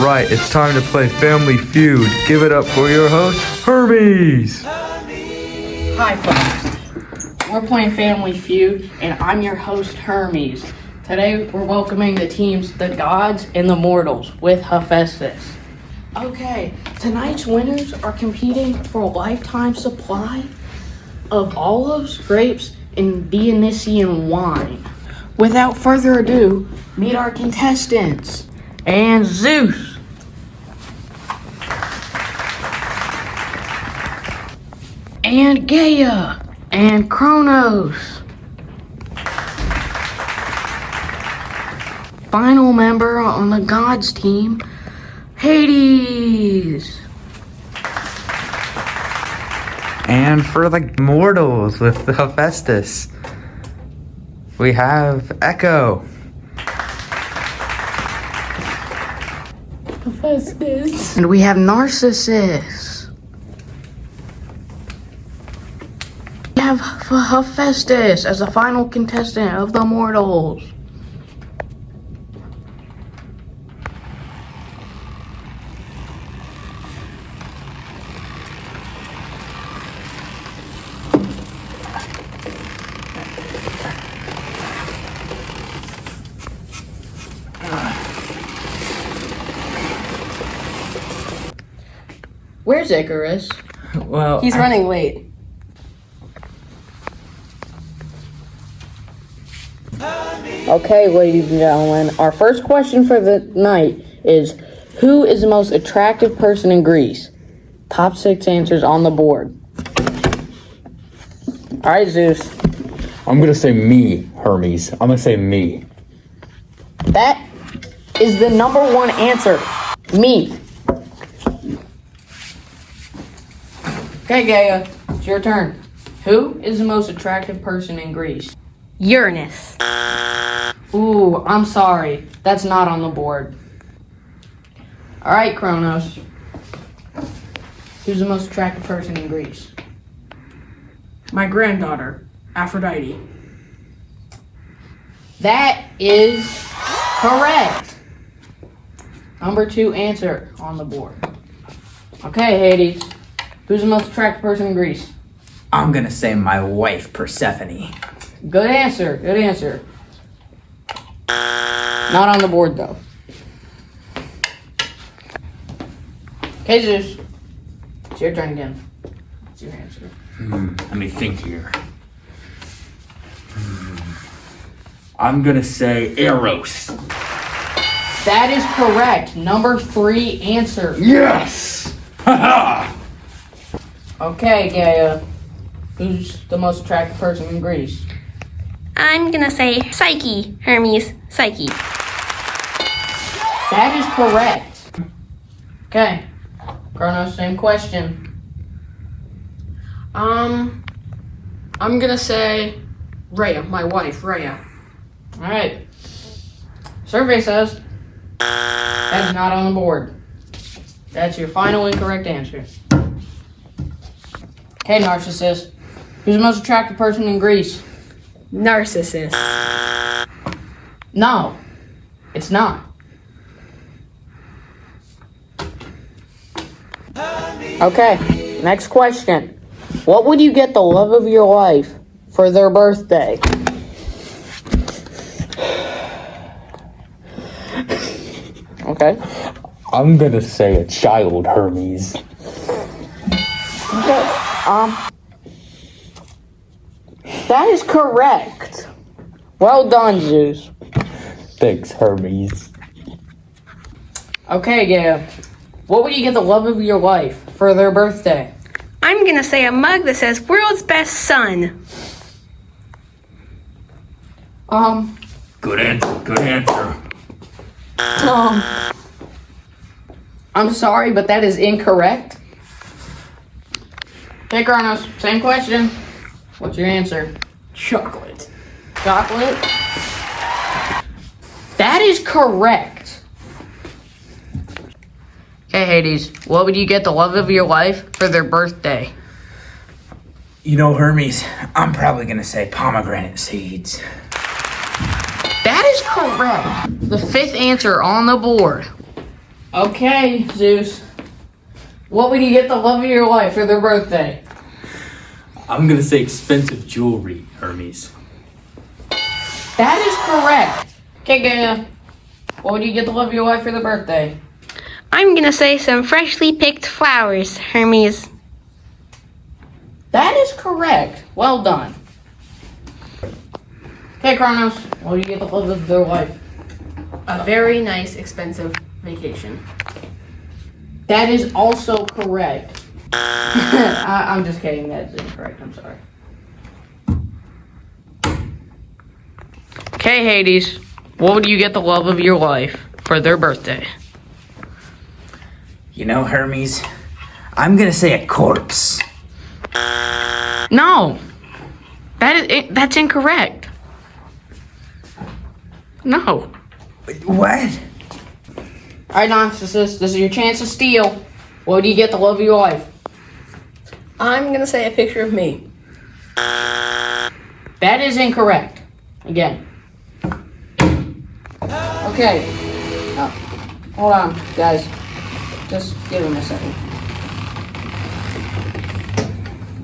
right, it's time to play Family Feud. Give it up for your host, Hermes! Hi folks, we're playing Family Feud and I'm your host Hermes. Today we're welcoming the teams, the Gods and the Mortals with Hephaestus. Okay, tonight's winners are competing for a lifetime supply of olives, grapes, and Dionysian wine. Without further ado, meet our contestants. And Zeus. And Gaia. And Kronos. Final member on the Gods team, Hades. And for the mortals with the Hephaestus, we have Echo. Hephaestus. And we have Narcissus. We have Hephaestus as the final contestant of the mortals. Where's Icarus? Well, He's running late. Okay, ladies and gentlemen, our first question for the night is, who is the most attractive person in Greece? Top 6 answers on the board. All right, Zeus. I'm gonna say me, Hermes. I'm gonna say me. That is the number one answer. Me. Okay, Gaia, it's your turn. Who is the most attractive person in Greece? Uranus. Ooh, I'm sorry. That's not on the board. All right, Kronos. Who's the most attractive person in Greece? My granddaughter, Aphrodite. That is correct. Number 2 answer on the board. Okay, Hades. Who's the most attractive person in Greece? I'm gonna say my wife, Persephone. Good answer. Good answer. Not on the board, though. Okay, Zeus. It's your turn again. What's your answer? Let me think here. I'm gonna say Eros. That is correct. Number 3 answer. Yes! Haha! Okay, Gaia. Who's the most attractive person in Greece? I'm gonna say Psyche. Hermes. Psyche. That is correct. Okay. Kronos, same question. I'm gonna say Rhea, my wife, Rhea. Alright. Survey says that's not on the board. That's your final incorrect answer. Okay, Narcissus. Who's the most attractive person in Greece? Narcissus. No, it's not. Okay, next question. What would you get the love of your life for their birthday? Okay. I'm gonna say a child, Hermes. Okay. That is correct. Well done, Zeus. Thanks, Hermes. Okay, Gaia. What would you get the love of your life for their birthday? I'm gonna say a mug that says world's best son. Good answer, good answer. I'm sorry, but that is incorrect. Okay, Kronos, same question. What's your answer? Chocolate. Chocolate? That is correct. Okay, Hades, what would you get the love of your life for their birthday? You know, Hermes, I'm probably gonna say pomegranate seeds. That is correct. The 5th answer on the board. Okay, Zeus. What would you get the love of your life for their birthday? I'm gonna say expensive jewelry, Hermes. That is correct. Okay, Gaia. What would you get the love of your life for their birthday? I'm gonna say some freshly picked flowers, Hermes. That is correct. Well done. Okay, Kronos. What would you get the love of their life? A very nice, expensive vacation. That is also correct. I'm just kidding. That's incorrect. I'm sorry. Okay, Hades. What would you get the love of your life for their birthday? You know, Hermes, I'm gonna say a corpse. No. That's incorrect. No. What? Alright, Narcissus, this is your chance to steal. What would you get the love of your life? I'm gonna say a picture of me. That is incorrect. Again. Okay. Hold on, guys. Just give him a second.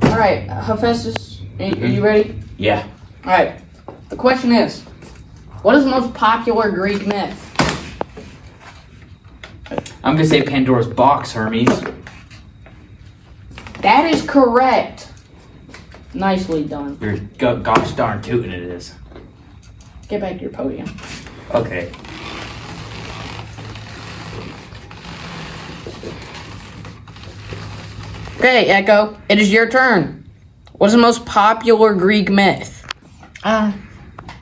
Alright, Hephaestus, are you ready? Yeah. Alright. The question is, what is the most popular Greek myth? I'm gonna say Pandora's box, Hermes. That is correct. Nicely done. You're gosh darn tootin' it is. Get back to your podium. Okay. Okay, Echo, it is your turn. What is the most popular Greek myth?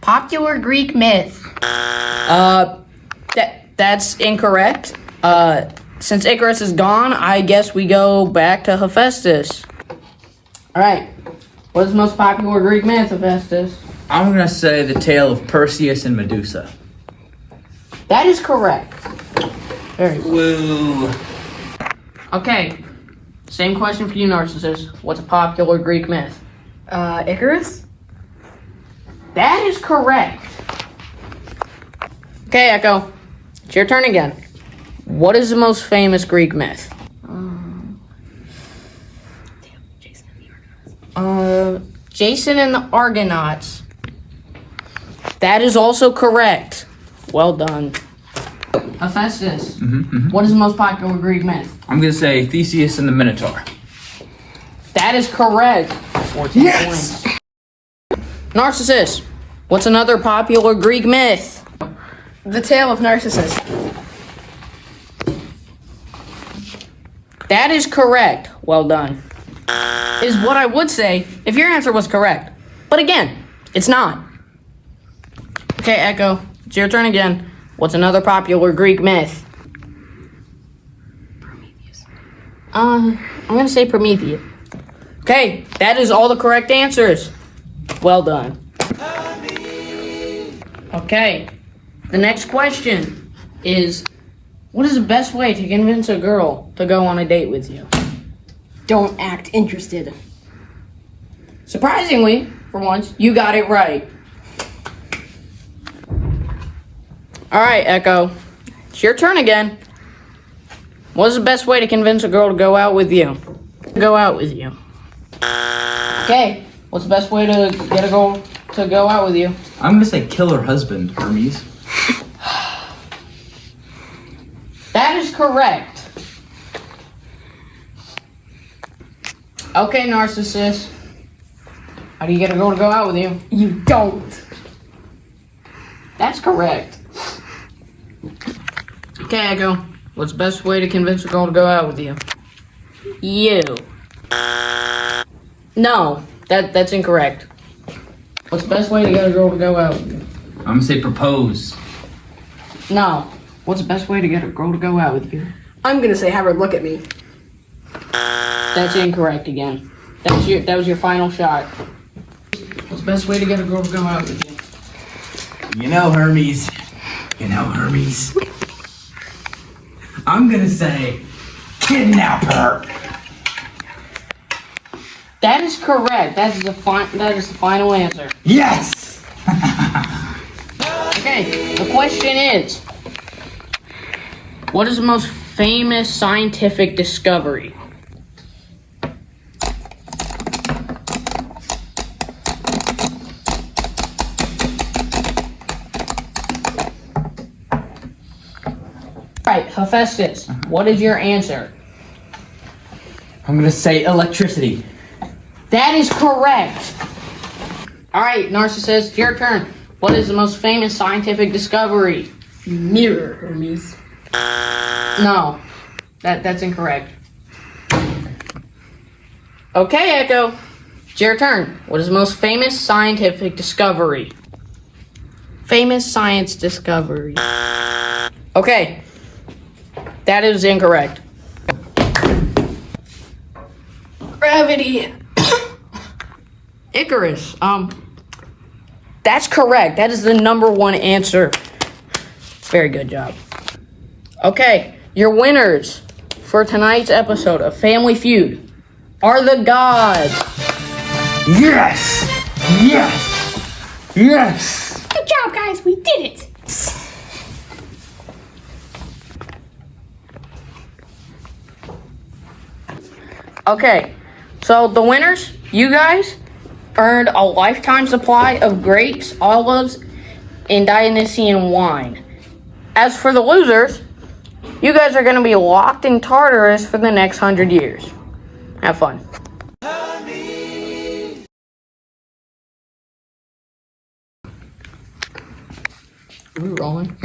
Popular Greek myth. That's incorrect. Since Icarus is gone, I guess we go back to Hephaestus. Alright. What is the most popular Greek myth, Hephaestus? I'm gonna say the tale of Perseus and Medusa. That is correct. Very good. Woo. Okay. Same question for you, Narcissus. What's a popular Greek myth? Icarus? That is correct. Okay, Echo. It's your turn again. What is the most famous Greek myth? Jason and the Argonauts. That is also correct. Well done. Hephaestus. What is the most popular Greek myth? I'm gonna say Theseus and the Minotaur. That is correct. 14 points. Narcissus. What's another popular Greek myth? The Tale of Narcissus. That is correct. Well done. Is what I would say if your answer was correct. But again, it's not. Okay, Echo, it's your turn again. What's another popular Greek myth? Prometheus. I'm gonna say Prometheus. Okay, that is all the correct answers. Well done. Okay, the next question is, what is the best way to convince a girl to go on a date with you? Don't act interested. Surprisingly, for once, you got it right. Alright, Echo. It's your turn again. What's the best way to convince a girl to go out with you? Go out with you. Okay, what's the best way to get a girl to go out with you? I'm gonna say kill her husband, Hermes. That is correct. Okay, Narcissus. How do you get a girl to go out with you? You don't. That's correct. Okay, Echo. What's the best way to convince a girl to go out with you? You. No, that's incorrect. What's the best way to get a girl to go out with you? I'm gonna say propose. No. What's the best way to get a girl to go out with you? I'm gonna say have her look at me. That's incorrect again. That was your final shot. What's the best way to get a girl to go out with you? You know, Hermes. I'm gonna say kidnap her. That is correct. That is the final answer. Yes. Okay, the question is, What is the most famous scientific discovery? Right, Hephaestus, what is your answer? I'm gonna say electricity. That is correct. All right, Narcissus, your turn. What is the most famous scientific discovery? Mirror, Hermes. No, that's incorrect. Okay, Echo, it's your turn. What is the most famous scientific discovery? Famous science discovery. Okay, that is incorrect. Gravity. Icarus. That's correct. That is the number one answer. Very good job. Okay, your winners for tonight's episode of Family Feud are the gods. Yes! Yes! Yes! Good job, guys. We did it. Okay, so the winners, you guys, earned a lifetime supply of grapes, olives, and Dionysian wine. As for the losers, you guys are going to be locked in Tartarus for the next 100 years. Have fun. Are we rolling?